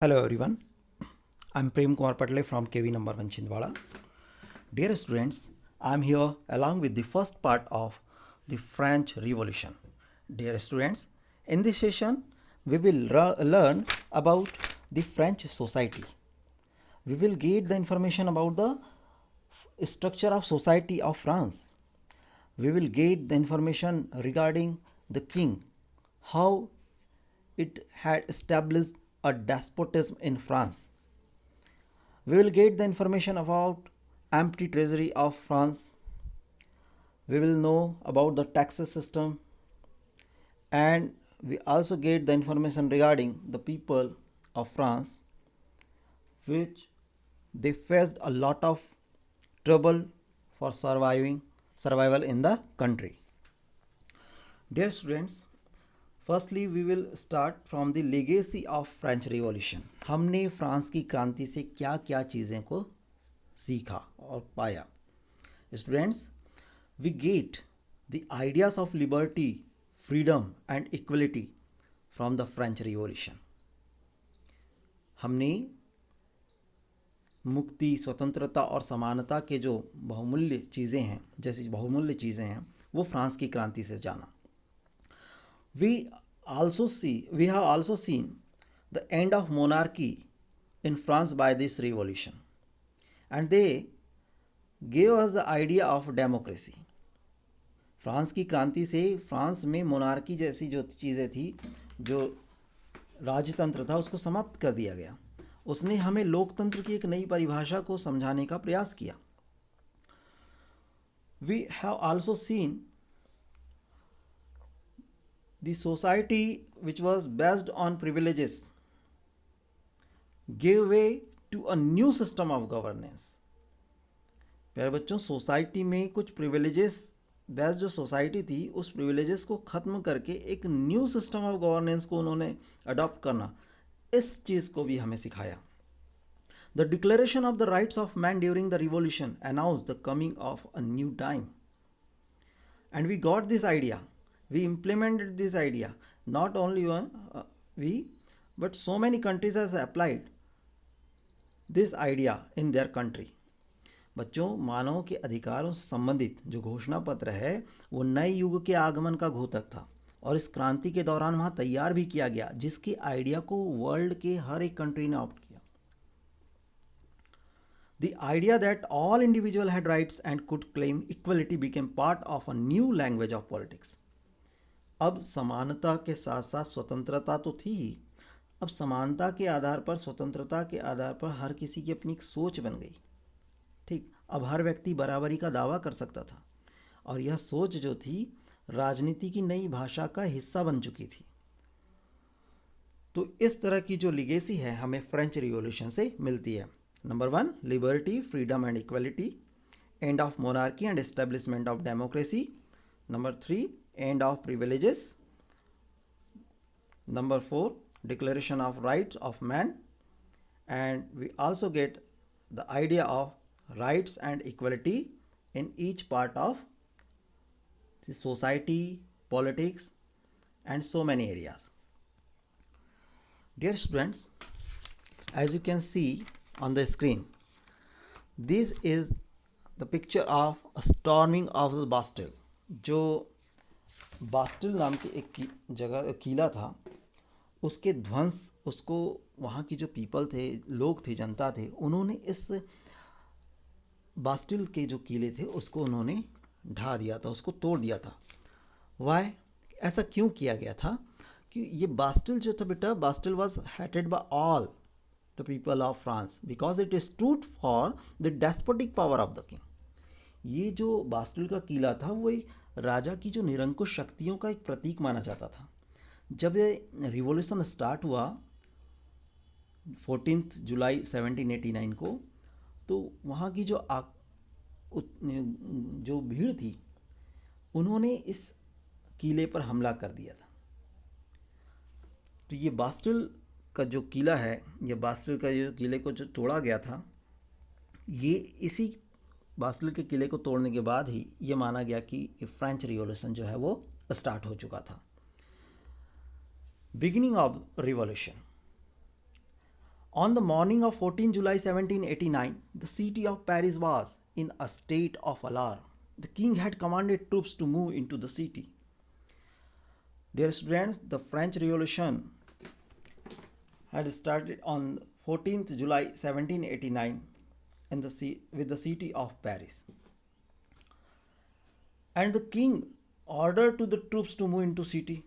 Hello everyone, I'm Prem Kumar Patle from KV number 1 Chindwala. Dear students, I'm here along with the first part of the French Revolution. Dear students, in this session we will learn about the French society. We will get the information about the structure of society of France. We will get the information regarding the king, how it had established a despotism in France. We will get the information about empty treasury of France. We will know about the taxes system, and we also get the information regarding the people of France, which they faced a lot of trouble for survival in the country. Dear students, firstly we will start from the legacy of French revolution. हमने France की क्रांति से क्या क्या चीज़ें को सीखा और पाया. Students, we get the ideas of liberty, freedom and equality from the French revolution. हमने मुक्ति, स्वतंत्रता और समानता के जो बहुमूल्य चीज़ें हैं, जैसी बहुमूल्य चीज़ें हैं, वो फ्रांस की क्रांति से जाना. We have also seen the end of monarchy in France by this revolution, and they gave us the idea of democracy. France की क्रांति से फ्रांस में मोनार्की जैसी जो चीज़ें थी, जो राजतंत्र था, उसको समाप्त कर दिया गया. उसने हमें लोकतंत्र की एक नई परिभाषा को समझाने का प्रयास किया. We have also seen the society which was based on privileges gave way to a new system of governance. प्यारे बच्चों, सोसाइटी में कुछ प्रिविलेजेस बेस्ड जो सोसाइटी थी, उस प्रिविलेजेस को ख़त्म करके एक न्यू सिस्टम ऑफ गवर्नेंस को उन्होंने अडॉप्ट करना, इस चीज़ को भी हमें सिखाया. The declaration of the rights of man during the revolution announce the coming of a new time, and we got this idea. We implemented this idea. Not only we, but so many countries has applied this idea in their country. बच्चों, मानव के अधिकारों से संबंधित जो घोषणा पत्र है, वो नए युग के आगमन का घोतक था, और इस क्रांति के दौरान वहाँ तैयार भी किया गया, जिसके आइडिया को वर्ल्ड के हर एक कंट्री ने ऑप्ट किया. The idea that all individual had rights and could claim equality became part of a new language of politics. अब समानता के साथ साथ स्वतंत्रता तो थी ही, अब समानता के आधार पर, स्वतंत्रता के आधार पर हर किसी की अपनी एक सोच बन गई. ठीक, अब हर व्यक्ति बराबरी का दावा कर सकता था, और यह सोच जो थी राजनीति की नई भाषा का हिस्सा बन चुकी थी. तो इस तरह की जो लिगेसी है हमें फ्रेंच रिवॉल्यूशन से मिलती है. Number 1, liberty, freedom and equality. End of monarchy and establishment of democracy. Number 3, end of privileges. Number 4, declaration of rights of man, and we also get the idea of rights and equality in each part of the society, politics, and so many areas. Dear students, as you can see on the screen, this is the picture of a storming of the Bastille. जो Bastille नाम की एक जगह किला था, उसके ध्वंस, उसको वहाँ की जो पीपल थे, लोग थे, जनता थे, उन्होंने इस बास्टिल के जो किले थे उसको उन्होंने ढा दिया था, उसको तोड़ दिया था. वाई, ऐसा क्यों किया गया था? कि ये बास्टिल जो था बेटा, Bastille was hated by all the people of France because it stood for the despotic power of the king. ये जो बास्टिल का किला था वो एक राजा की जो निरंकुश शक्तियों का एक प्रतीक माना जाता था. जब ये रिवॉल्यूशन स्टार्ट हुआ 14 जुलाई 1789 को, तो वहाँ की जो भीड़ थी, उन्होंने इस किले पर हमला कर दिया था. तो ये बास्टिल का जो किला है, ये बास्टिल का जो किले को जो तोड़ा गया था, ये इसी बास्टिल के किले को तोड़ने के बाद ही ये माना गया कि फ्रेंच रिवॉल्यूशन जो है वो स्टार्ट हो चुका था. Beginning of revolution. On the morning of 14 July 1789, the city of Paris was in a state of alarm. The king had commanded troops to move into the city. Dear students, the French Revolution had started on 14th July 1789 with the city of Paris. And the king ordered to the troops to move into city.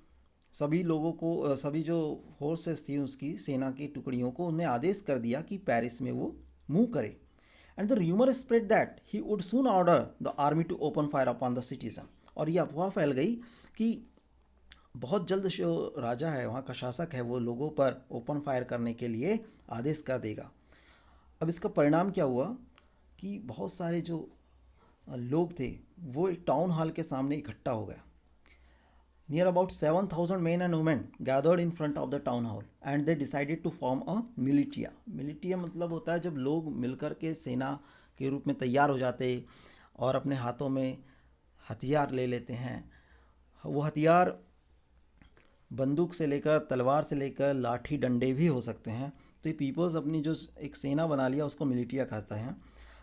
सभी लोगों को सभी जो forces थी उसकी सेना की टुकड़ियों को उन्हें आदेश कर दिया कि पेरिस में वो मूव करे. And the rumour spread that he would soon order the army to open fire upon the citizen. और ये अफवाह फैल गई कि बहुत जल्द जो राजा है वहाँ का शासक है वो लोगों पर ओपन फायर करने के लिए आदेश कर देगा. अब इसका परिणाम क्या हुआ कि बहुत सारे जो लोग थे वो एक टाउन हॉल के सामने इकट्ठा हो गए. Near about 7,000 men and women gathered in front of the town hall and they decided to form a militia. Militia मतलब होता है जब लोग मिलकर के सेना के रूप में तैयार हो जाते और अपने हाथों में हथियार ले लेते हैं. वो हथियार बंदूक से लेकर तलवार से लेकर लाठी डंडे भी हो सकते हैं. तो ये पीपल्स अपनी जो एक सेना बना लिया उसको मिलिटिया कहते हैं.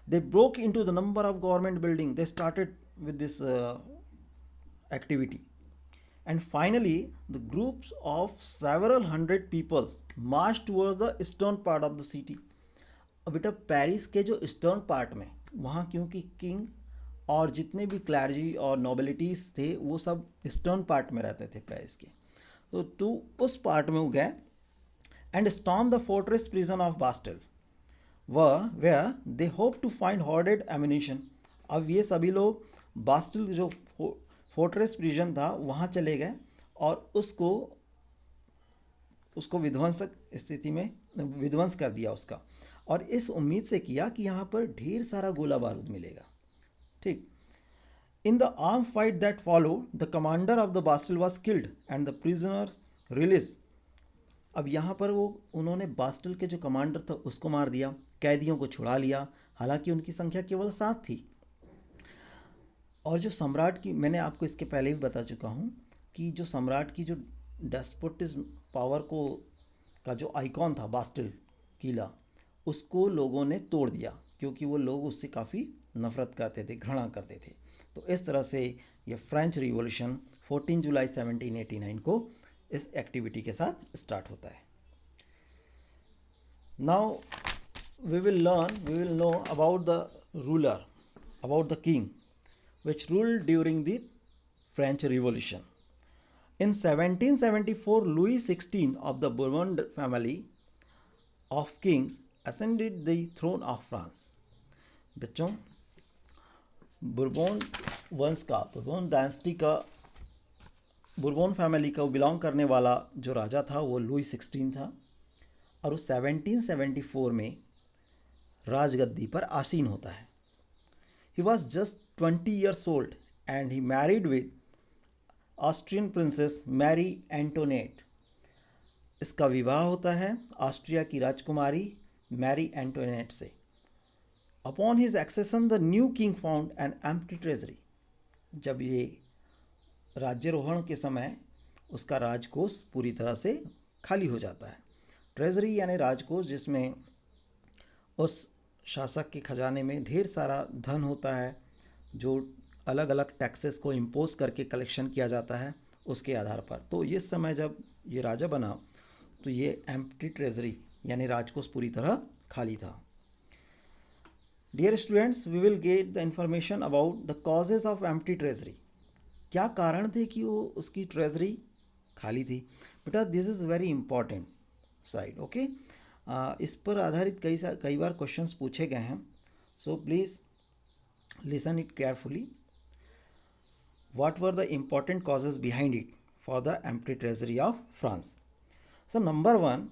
They broke into the number of government building. They started with this activity. And finally, the groups of several hundred people marched towards the eastern part of the city. अब बेटा पेरिस के जो eastern part में वहाँ क्योंकि king और जितने भी क्लर्जी और नोबिलिटीज़ थे वो सब ईस्टर्न पार्ट में रहते थे पेरिस के. तो उस पार्ट में वो गए and storm the fortress prison of Bastille where they hope to find hoarded ammunition. अब ये सभी लोग बास्टिल जो फोर्ट्रेस प्रिजन था वहाँ चले गए और उसको विध्वंसक स्थिति में विध्वंस कर दिया उसका. और इस उम्मीद से किया कि यहाँ पर ढेर सारा गोला बारूद मिलेगा. ठीक. In the arm fight that follow the commander of the Bastille was killed and the prisoner release. अब यहाँ पर उन्होंने बास्टिल के जो कमांडर था उसको मार दिया, कैदियों को छुड़ा लिया. हालांकि उनकी संख्या केवल 7 थी. और जो सम्राट की, मैंने आपको इसके पहले भी बता चुका हूँ कि जो सम्राट की जो डेस्पोटिज्म पावर को का जो आइकॉन था बास्टिल किला, उसको लोगों ने तोड़ दिया क्योंकि वो लोग उससे काफ़ी नफरत करते थे, घृणा करते थे. तो इस तरह से ये फ्रेंच रिवॉल्यूशन 14 जुलाई 1789 को इस एक्टिविटी के साथ स्टार्ट होता है. Now we will know about the ruler, about the king which ruled during the French Revolution. In 1774, Louis XVI of the Bourbon family of kings ascended the throne of France. बच्चों, बुर्बोन वंश का, बुर्बोन dynasty का, बुर्बोन family का belong करने वाला जो राजा था वो लुई 16 था और वो 1774 में राजगद्दी पर आसीन होता है. He was just 20 years old and he married with Austrian princess Mary Antoinette. इसका विवाह होता है ऑस्ट्रिया की राजकुमारी मैरी एंटोनेट से. Upon his accession, the new king found an empty treasury. जब ये राज्यारोहण के समय उसका राजकोष पूरी तरह से खाली हो जाता है. ट्रेजरी यानी राजकोष जिसमें उस शासक के खजाने में ढेर सारा धन होता है जो अलग अलग टैक्सेस को इम्पोज करके कलेक्शन किया जाता है उसके आधार पर. तो ये समय जब ये राजा बना तो ये एम्प्टी ट्रेजरी यानी राजकोष पूरी तरह खाली था. Dear students, we will get the information about the causes of empty treasury. क्या कारण थे कि वो उसकी ट्रेजरी खाली थी? बेटा this is very important side. Okay, इस पर आधारित कई बार क्वेश्चंस पूछे गए हैं. So please listen it carefully. What were the important causes behind it for the empty treasury of France? So number 1,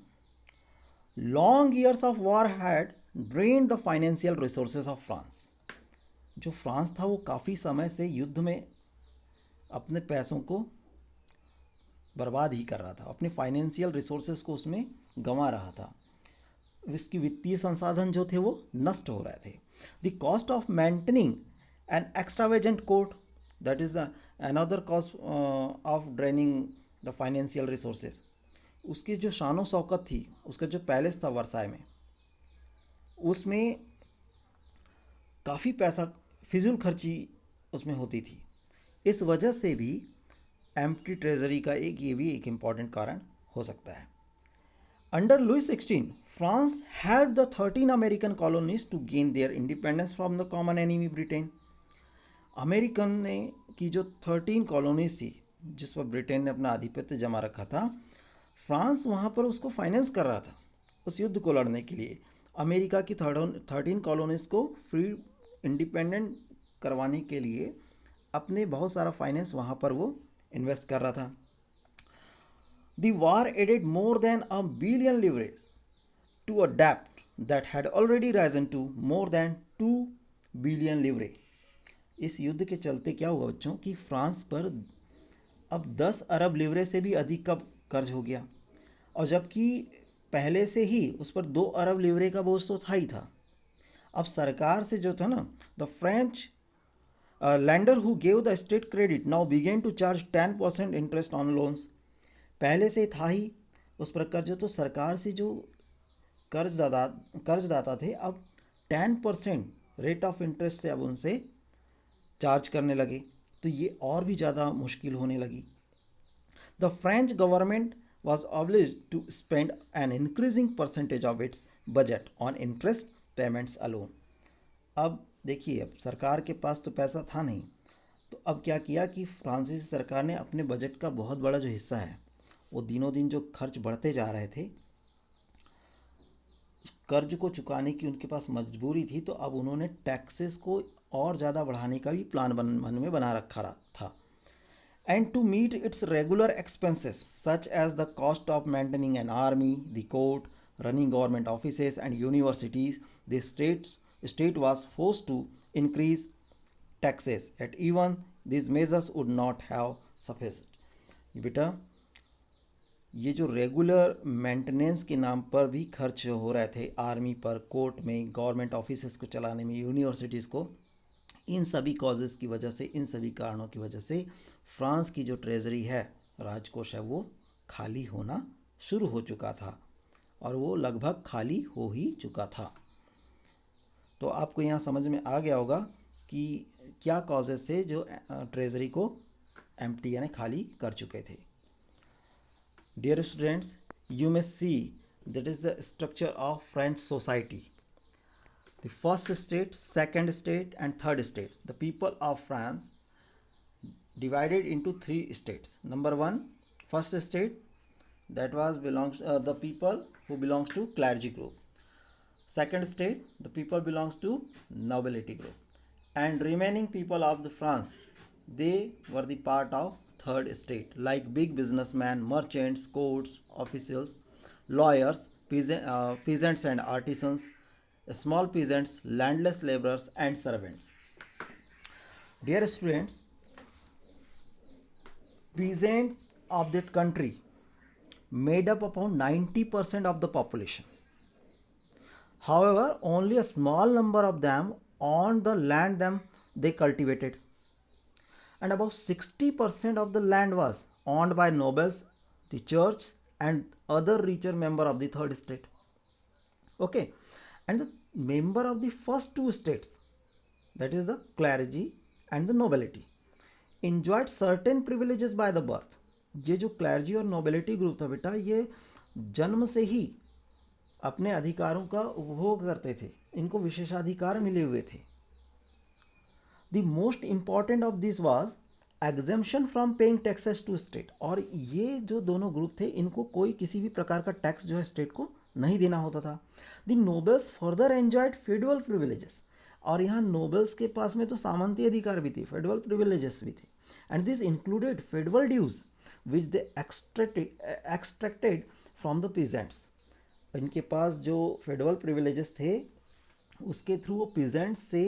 long years of war had drained the financial resources of France. जो France था वो काफ़ी समय से युद्ध में अपने पैसों को बर्बाद ही कर रहा था, अपने फाइनेंशियल रिसोर्सेज को उसमें गंवा रहा था. इसकी वित्तीय संसाधन जो थे वो नष्ट हो रहे थे. The cost of maintaining an extravagant court, that is another cost of draining the financial resources. उसकी जो शानो शौकत थी, उसका जो पैलेस था वर्साई में, उसमें काफ़ी पैसा फिजूल खर्ची उसमें होती थी। इस वजह से भी एम्प्टी ट्रेजरी का ये भी एक इम्पॉर्टेंट कारण हो सकता है। Under Louis 16, France help the 13 American colonies to gain their independence from the common enemy Britain. American ने की जो 13 कॉलोनीज थी जिस पर ब्रिटेन ने अपना आधिपत्य जमा रखा था, फ्रांस वहाँ पर उसको फाइनेंस कर रहा था उस युद्ध को लड़ने के लिए। अमेरिका की 13 कॉलोनीज को फ्री इंडिपेंडेंट करवाने के लिए अपने बहुत सारा फाइनेंस वहाँ पर वो इन्वेस्ट कर रहा था। The war added more than $1 billion leverage to a debt that had already risen to more than 2 billion leverage. इस युद्ध के चलते क्या हुआ बच्चों कि फ्रांस पर अब 10 अरब लिवरेज से भी अधिक का कर्ज हो गया, और जबकि पहले से ही उस पर 2 अरब लिवरेज का बोझ तो था ही था। अब सरकार से जो था ना, the French lender who gave the state credit now began to charge 10% interest on loans. पहले से था ही उस पर कर्ज, तो सरकार से जो कर्जदाता थे अब 10% रेट ऑफ इंटरेस्ट से अब उनसे चार्ज करने लगे, तो ये और भी ज़्यादा मुश्किल होने लगी। The French government was obliged to spend an increasing percentage of its budget on interest payments alone. अब देखिए, अब सरकार के पास तो पैसा था नहीं, तो अब क्या किया कि फ्रांसीसी सरकार ने अपने बजट का बहुत बड़ा जो हिस्सा है, वो दिनों दिन जो खर्च बढ़ते जा रहे थे, कर्ज को चुकाने की उनके पास मजबूरी थी, तो अब उन्होंने टैक्सेस को और ज़्यादा बढ़ाने का भी प्लान मन में बना रखा था। And to meet its regular expenses such as the cost of maintaining an army, the court, running government offices and universities, the state was forced to increase taxes, yet even these measures would not have sufficed. बेटा, ये जो regular maintenance के नाम पर भी खर्च हो रहे थे आर्मी पर, कोर्ट में, गवर्नमेंट ऑफिसेस को चलाने में, यूनिवर्सिटीज़ को, इन सभी कॉजेज़ की वजह से, इन सभी कारणों की वजह से फ्रांस की जो ट्रेजरी है, राजकोष है, वो खाली होना शुरू हो चुका था, और वो लगभग खाली हो ही चुका था। तो आपको यहाँ समझ में आ गया होगा कि क्या कॉजेज़ से जो ट्रेजरी को एम्प्टी यानी खाली कर चुके थे। Dear students, you may see that is the structure of French society. The first state, second state and third state. The people of France divided into 3 states. Number 1, first state, that was the people who belongs to clergy group. Second state, the people belongs to nobility group. And remaining people of the France, they were the part of third state, like big businessmen, merchants, courts, officials, lawyers, peasants and artisans, small peasants, landless laborers and servants. Dear students, peasants of that country made up about 90% of the population. However, only a small number of them owned the land they cultivated, and about 60% of the land was owned by nobles, the church and other richer member of the third state. Okay, and the member of the first 2 states, that is the clergy and the nobility, enjoyed certain privileges by the birth. ये जो clergy और nobility group था बेटा, ये जन्म से ही अपने अधिकारों का उपभोग करते थे, इनको विशेषाधिकार मिले हुए थे। The most important of this was exemption from paying taxes to state. और ये जो दोनों ग्रुप थे, इनको कोई किसी भी प्रकार का टैक्स जो है स्टेट को नहीं देना होता था। The nobles further enjoyed federal privileges, और यहाँ नोबल्स के पास में तो सामंती अधिकार भी थे, फेडरल प्रिविलेजेस भी थे। And this included federal dues which they extracted from the peasants. इनके पास जो फेडरल प्रिविलेजेस थे, उसके थ्रू वो पीजेंट्स से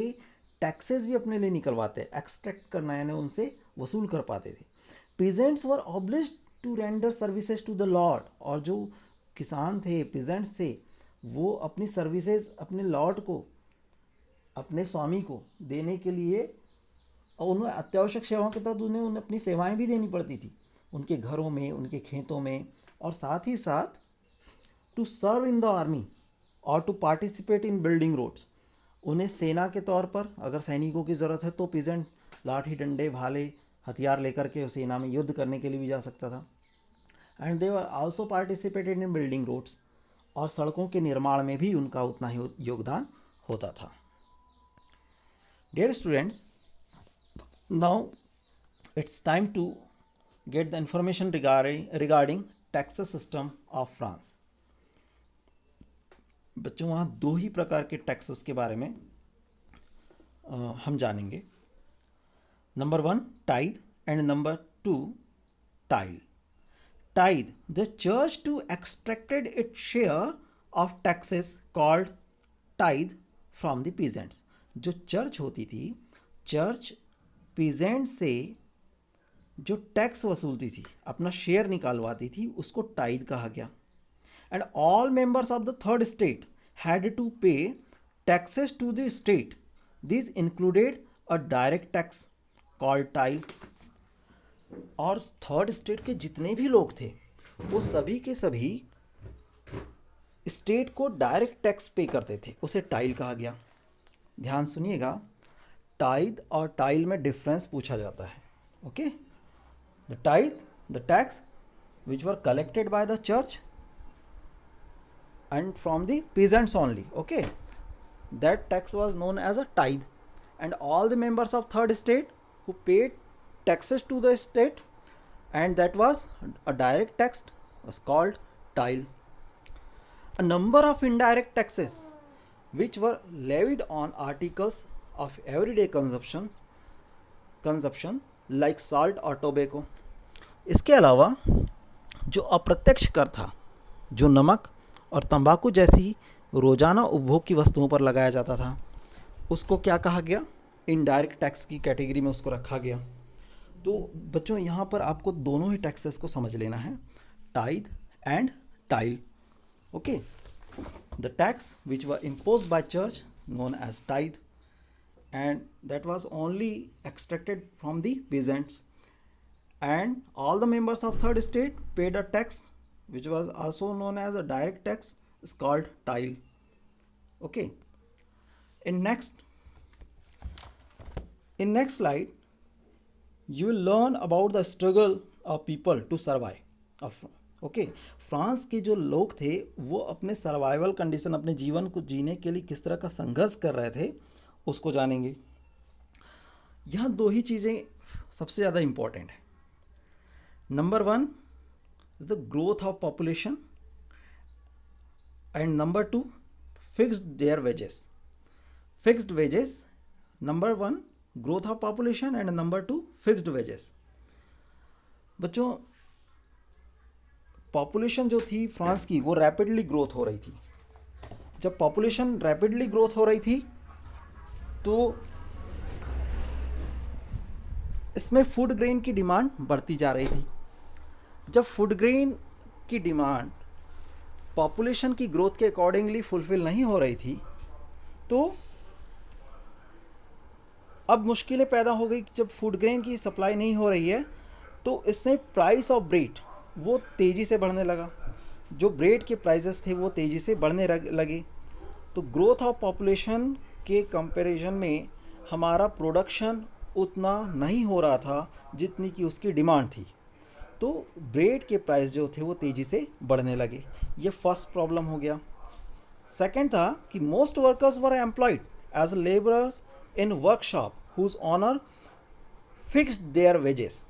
टैक्सेस भी अपने लिए निकलवाते, एक्सट्रैक्ट करना यानी उनसे वसूल कर पाते थे। Peasants were obliged to render services to the lord, और जो किसान थे, पीजेंट्स थे, वो अपनी सर्विसेज अपने लॉर्ड को, अपने स्वामी को देने के लिए, और उन्हें अत्यावश्यक सेवाओं के तहत उन्हें अपनी सेवाएं भी देनी पड़ती थी, उनके घरों में, उनके खेतों में, और साथ ही साथ to serve in the army और to participate in building roads. उन्हें सेना के तौर पर अगर सैनिकों की ज़रूरत है तो पीजेंट लाठी डंडे भाले हथियार लेकर के सेना में युद्ध करने के लिए भी जा सकता था। And they were also participated in building roads, और सड़कों के निर्माण में भी उनका उतना ही योगदान होता था। Dear students, now it's time to get the information regarding taxes system of France. बच्चों, वहाँ दो ही प्रकार के टैक्सेस के बारे में हम जानेंगे। Number 1 tide and number 2 tile. Tithe, the church to extracted its share of taxes called tithe from the peasants। जो चर्च होती थी, चर्च पीजेंट से जो टैक्स वसूलती थी, अपना शेयर निकालवाती थी, उसको टाइद कहा गया। And all members of the third state had to pay taxes to the state. This included a direct tax called taille. और थर्ड स्टेट के जितने भी लोग थे वो सभी के सभी स्टेट को डायरेक्ट टैक्स पे करते थे, उसे टाइल कहा गया। ध्यान सुनिएगा, टाइद और टाइल में डिफरेंस पूछा जाता है। Okay, the tide, the tax which were collected by the church and from the peasants only, okay, that tax was known as a tithe, and all the members of third state who paid taxes to the state, and that was a direct tax, was called tithe. A number of indirect taxes which were levied on articles of everyday consumption like salt or tobacco। इसके अलावा जो अप्रत्यक्ष कर था, जो नमक और तंबाकू जैसी रोज़ाना उपभोग की वस्तुओं पर लगाया जाता था, उसको क्या कहा गया? इनडायरेक्ट टैक्स की कैटेगरी में उसको रखा गया। तो बच्चों, यहाँ पर आपको दोनों ही टैक्सेस को समझ लेना है, tithe and taille. Okay, the tax which were imposed by church known as tithe, and that was only extracted from the peasants, and all the members of third state paid a tax which was also known as a direct tax, is called tithe. Okay, in next slide you will learn about the struggle of people to survive। Okay, France के जो लोग थे वो अपने survival condition, अपने जीवन को जीने के लिए किस तरह का संघर्ष कर रहे थे, उसको जानेंगे। यहाँ दो ही चीज़ें सबसे ज़्यादा इम्पॉर्टेंट है। Number 1 is the growth of population, and number 2 fixed their wages। fixed wages, number 1 growth of population and number 2 fixed wages। बच्चों, पॉपुलेशन जो थी फ्रांस की वो रैपिडली ग्रोथ हो रही थी। जब पॉपुलेशन रैपिडली ग्रोथ हो रही थी तो इसमें फूड ग्रेन की डिमांड बढ़ती जा रही थी। जब फूड ग्रेन की डिमांड पॉपुलेशन की ग्रोथ के अकॉर्डिंगली फुलफिल नहीं हो रही थी, तो अब मुश्किलें पैदा हो गई। जब फूड ग्रेन की सप्लाई नहीं हो रही है तो इससे प्राइस ऑफ ब्रेड वो तेज़ी से बढ़ने लगा। जो ब्रेड के प्राइसेस थे वो तेज़ी से बढ़ने लगे। तो ग्रोथ ऑफ पॉपुलेशन के कंपैरिजन में हमारा प्रोडक्शन उतना नहीं हो रहा था जितनी कि उसकी डिमांड थी, तो ब्रेड के प्राइस जो थे वो तेज़ी से बढ़ने लगे। ये फर्स्ट प्रॉब्लम हो गया। सेकंड था कि most workers were employed as labourers in workshop whose owner fixed their wages.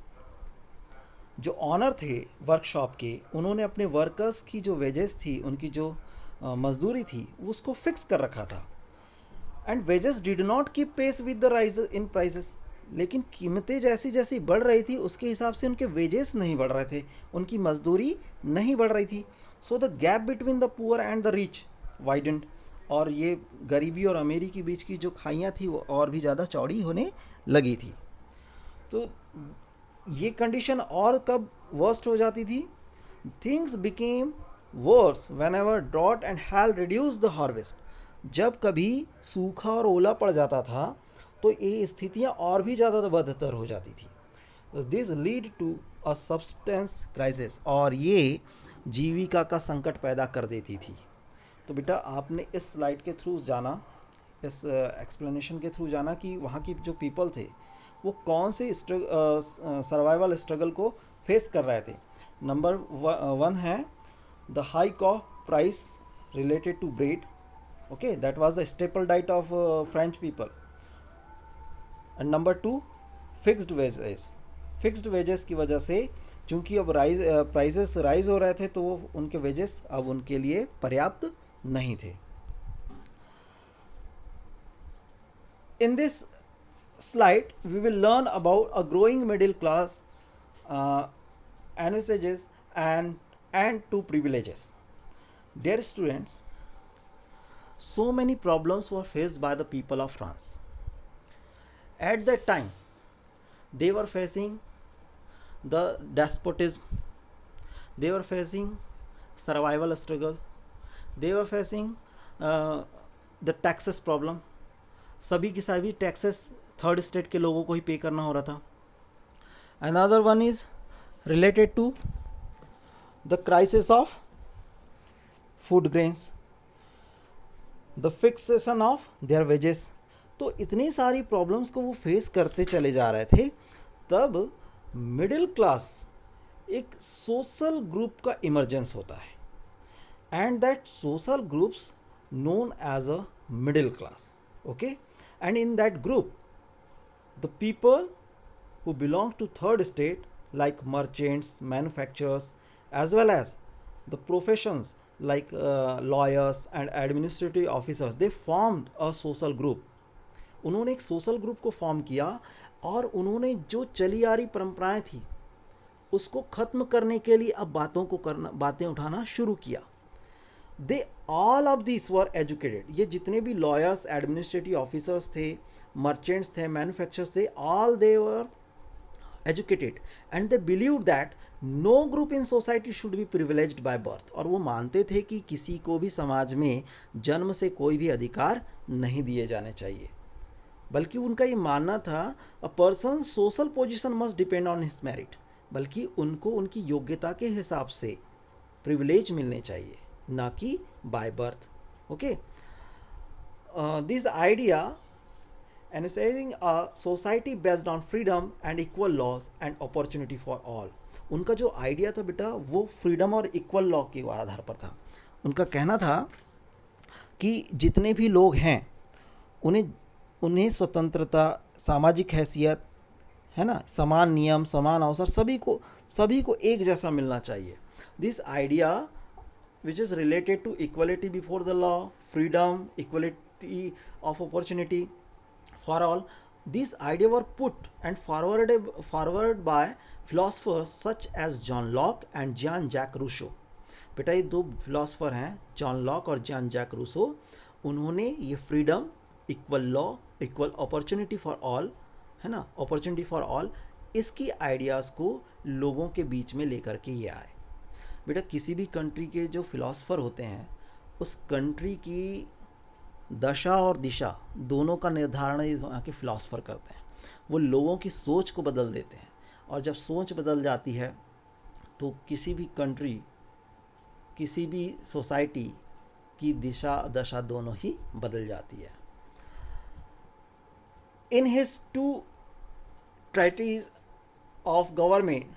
जो ऑनर थे वर्कशॉप के, उन्होंने अपने वर्कर्स की जो वेजेस थी, उनकी जो मजदूरी थी, उसको फिक्स कर रखा था। And wages did not keep pace with the rise in prices. लेकिन कीमतें जैसी जैसी बढ़ रही थी उसके हिसाब से उनके वेजेस नहीं बढ़ रहे थे, उनकी मजदूरी नहीं बढ़ रही थी। So the gap between the poor and the rich widened, और ये गरीबी और अमीरी के बीच की जो खाइयाँ थी वो और भी ज़्यादा चौड़ी होने लगी थी। तो ये कंडीशन और कब वर्स्ट हो जाती थी? Things became worse whenever drought and hail reduce the harvest. जब कभी सूखा और ओला पड़ जाता था तो ये स्थितियाँ और भी ज़्यादा बदतर हो जाती थी। This lead to a substance crisis, और ये जीविका का संकट पैदा कर देती थी। तो बेटा आपने इस स्लाइड के थ्रू जाना, इस एक्सप्लेनेशन के थ्रू जाना कि वहाँ की जो पीपल थे वो कौन से सर्वाइवल स्ट्रगल को फेस कर रहे थे। नंबर 1 है the hike of price related to bread. Okay, that was the staple diet of French people. And number 2, fixed wages. Fixed wages की वजह से चूंकि अब प्राइजेस राइज हो रहे थे तो वो उनके वेजेस अब उनके लिए पर्याप्त नहीं थे। In this slide we will learn about a growing middle class, advantages and two privileges. Dear students, so many problems were faced by the people of France. At that time, they were facing the despotism, they were facing survival struggle, they were facing the taxes problem. सभी की सभी taxes third state के लोगों को ही पे करना हो रहा था। Another one is related to the crisis of food grains, the fixation of their wages. तो इतनी सारी प्रॉब्लम्स को वो फेस करते चले जा रहे थे। तब मिडिल क्लास एक सोशल ग्रुप का इमर्जेंस होता है and that social groups known as a middle class. Okay, and in that group the people who belong to third state like merchants, manufacturers, as well as the professions like lawyers and administrative officers, they formed a social group. उन्होंने एक social group को form किया और उन्होंने जो चली आ रही परंपराएं थी उसको ख़त्म करने के लिए अब बातें उठाना शुरू किया। They all of this were educated. ये जितने भी लॉयर्स, एडमिनिस्ट्रेटिव ऑफिसर्स थे, मर्चेंट्स थे, मैन्युफैक्चरर्स थे, all they were educated and they believed that no group in society should be privileged by birth। और वो मानते थे कि किसी को भी समाज में जन्म से कोई भी अधिकार नहीं दिए जाने चाहिए, बल्कि उनका ये मानना था a person social position must depend on his merit, बल्कि उनको उनकी योग्यता के हिसाब से प्रिविलेज मिलने चाहिए, ना कि by birth. Okay, this idea ensuring a society based on freedom and equal laws and opportunity for all। उनका जो आइडिया था बेटा वो फ्रीडम और इक्वल लॉ के आधार पर था। उनका कहना था कि जितने भी लोग हैं उन्हें स्वतंत्रता, सामाजिक हैसियत, है ना, समान नियम, समान अवसर, सभी को एक जैसा मिलना चाहिए। This idea which is related to equality before the law, freedom, equality of opportunity for all, these ideas were put and forwarded by philosophers such as John Locke and Jean-Jacques Rousseau। बेटा ये दो philosopher हैं, John Locke और John Jacques Rousseau. उन्होंने ये freedom, equal law, equal opportunity for all, है ना, opportunity for all, इसकी आइडियाज़ को लोगों के बीच में लेकर के ये आए। बेटा किसी भी कंट्री के जो फिलोसफर होते हैं उस कंट्री की दशा और दिशा दोनों का निर्धारण यहाँ के फिलोसफर करते हैं। वो लोगों की सोच को बदल देते हैं और जब सोच बदल जाती है तो किसी भी कंट्री, किसी भी सोसाइटी की दशा दोनों ही बदल जाती है। In his 2 treatises of government,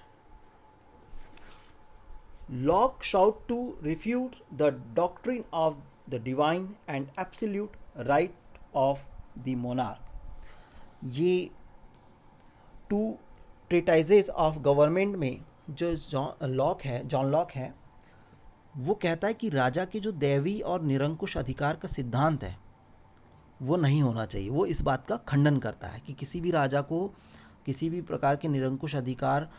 Locke sought to refute the doctrine of the divine and absolute right of the monarch। ये 2 treatises of government में जो जॉन लॉक है वो कहता है कि राजा के जो दैवी और निरंकुश अधिकार का सिद्धांत है वो नहीं होना चाहिए। वो इस बात का खंडन करता है कि किसी भी राजा को किसी भी प्रकार के निरंकुश अधिकार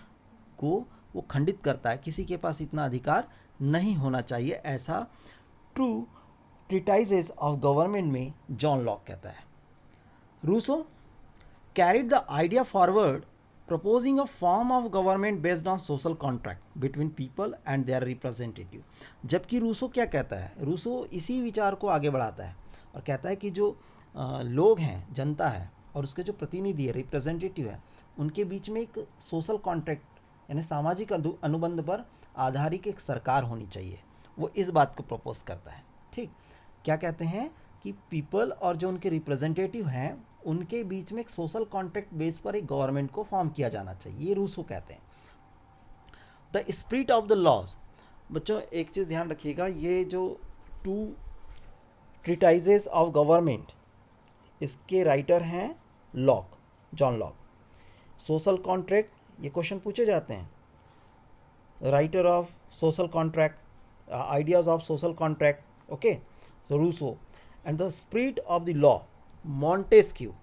को वो खंडित करता है, किसी के पास इतना अधिकार नहीं होना चाहिए, ऐसा 2 ट्रीटाइजेस ऑफ गवर्नमेंट में जॉन लॉक कहता है। Rousseau carried the idea forward proposing a form of government based on social contract between people and their representative। जबकि रूसो क्या कहता है, रूसो इसी विचार को आगे बढ़ाता है और कहता है कि जो लोग हैं, जनता है और उसके जो प्रतिनिधि है, रिप्रेजेंटेटिव है, उनके बीच में एक सोशल कॉन्ट्रैक्ट यानी सामाजिक अनुबंध पर आधारित एक सरकार होनी चाहिए, वो इस बात को प्रपोज करता है। ठीक, क्या कहते हैं कि पीपल और जो उनके रिप्रेजेंटेटिव हैं उनके बीच में एक सोशल कॉन्ट्रैक्ट बेस पर एक गवर्नमेंट को फॉर्म किया जाना चाहिए, ये रूसो कहते हैं। The spirit of the laws, बच्चों एक चीज़ ध्यान रखिएगा, ये जो 2 ट्रीटाइजेस ऑफ गवर्नमेंट, इसके राइटर हैं Locke, John Locke. Social contract, ये क्वेश्चन पूछे जाते हैं, writer of social contract, ideas of social contract, okay, so Rousseau. And the spirit of the law, Montesquieu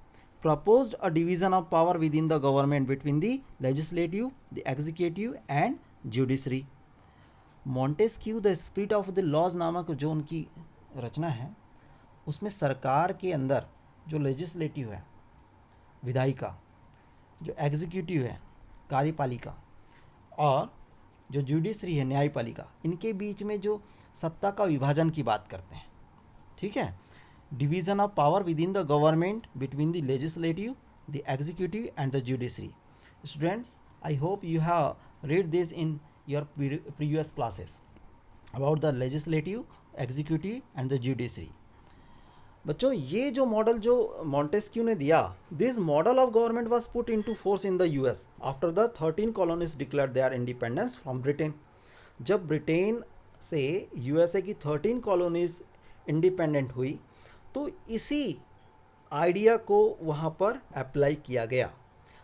proposed a division of power within the government between the legislative, the executive and judiciary. Montesquieu the spirit of the laws नामक जो उनकी रचना है, उसमें सरकार के अंदर जो legislative है विधायिका, जो एग्जीक्यूटिव है कार्यपालिका, और जो जुडिशरी है न्यायपालिका, इनके बीच में जो सत्ता का विभाजन की बात करते हैं। ठीक है, division of power within the government between the legislative, the executive and the judiciary. Students, I hope you have read this in your previous classes about the legislative, executive and the judiciary. बच्चों ये जो model जो Montesquieu ने दिया, this model of government was put into force in the US after the 13 colonies declared there independence from Britain. जब Britain से USA की 13 colonies independent हुई तो इसी आइडिया को वहाँ पर अप्लाई किया गया।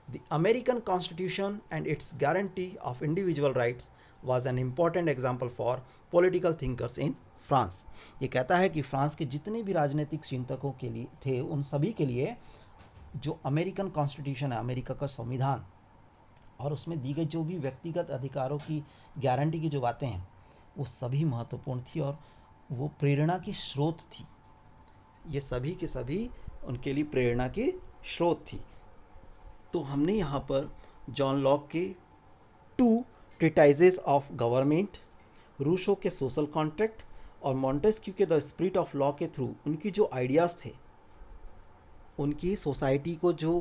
The American constitution and it's guarantee of individual rights was an important example for political thinkers in France. ये कहता है कि फ्रांस के जितने भी राजनीतिक चिंतकों के लिए थे, उन सभी के लिए जो अमेरिकन कॉन्स्टिट्यूशन है, अमेरिका का संविधान, और उसमें दी गई जो भी व्यक्तिगत अधिकारों की गारंटी की जो बातें हैं, वो सभी महत्वपूर्ण थी और वो प्रेरणा की स्रोत थी। ये सभी के सभी उनके लिए प्रेरणा की स्रोत थी। तो हमने यहाँ पर जॉन लॉक के 2 ट्रीटाइजेस ऑफ गवर्नमेंट, रूसो के सोशल कॉन्ट्रैक्ट और मॉन्टेस्क्यू के द स्पिरिट ऑफ लॉ के थ्रू उनकी जो आइडियाज़ थे, उनकी सोसाइटी को जो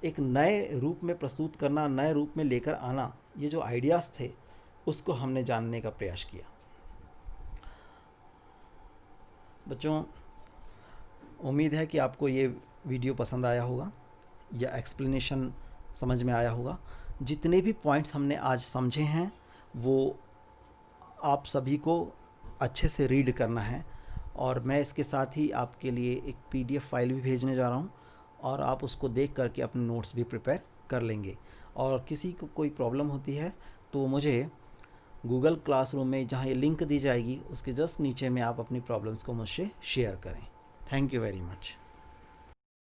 एक नए रूप में प्रस्तुत करना, नए रूप में लेकर आना, ये जो आइडियाज़ थे उसको हमने जानने का प्रयास किया। बच्चों उम्मीद है कि आपको ये वीडियो पसंद आया होगा या एक्सप्लेनेशन समझ में आया होगा। जितने भी पॉइंट्स हमने आज समझे हैं वो आप सभी को अच्छे से रीड करना है, और मैं इसके साथ ही आपके लिए एक PDF फाइल भी भेजने जा रहा हूँ और आप उसको देख करके अपने नोट्स भी प्रिपेयर कर लेंगे। और किसी को कोई प्रॉब्लम होती है तो मुझे गूगल क्लासरूम में जहाँ ये लिंक दी जाएगी उसके जस्ट नीचे में आप अपनी प्रॉब्लम्स को मुझसे शेयर करें। Thank you very much.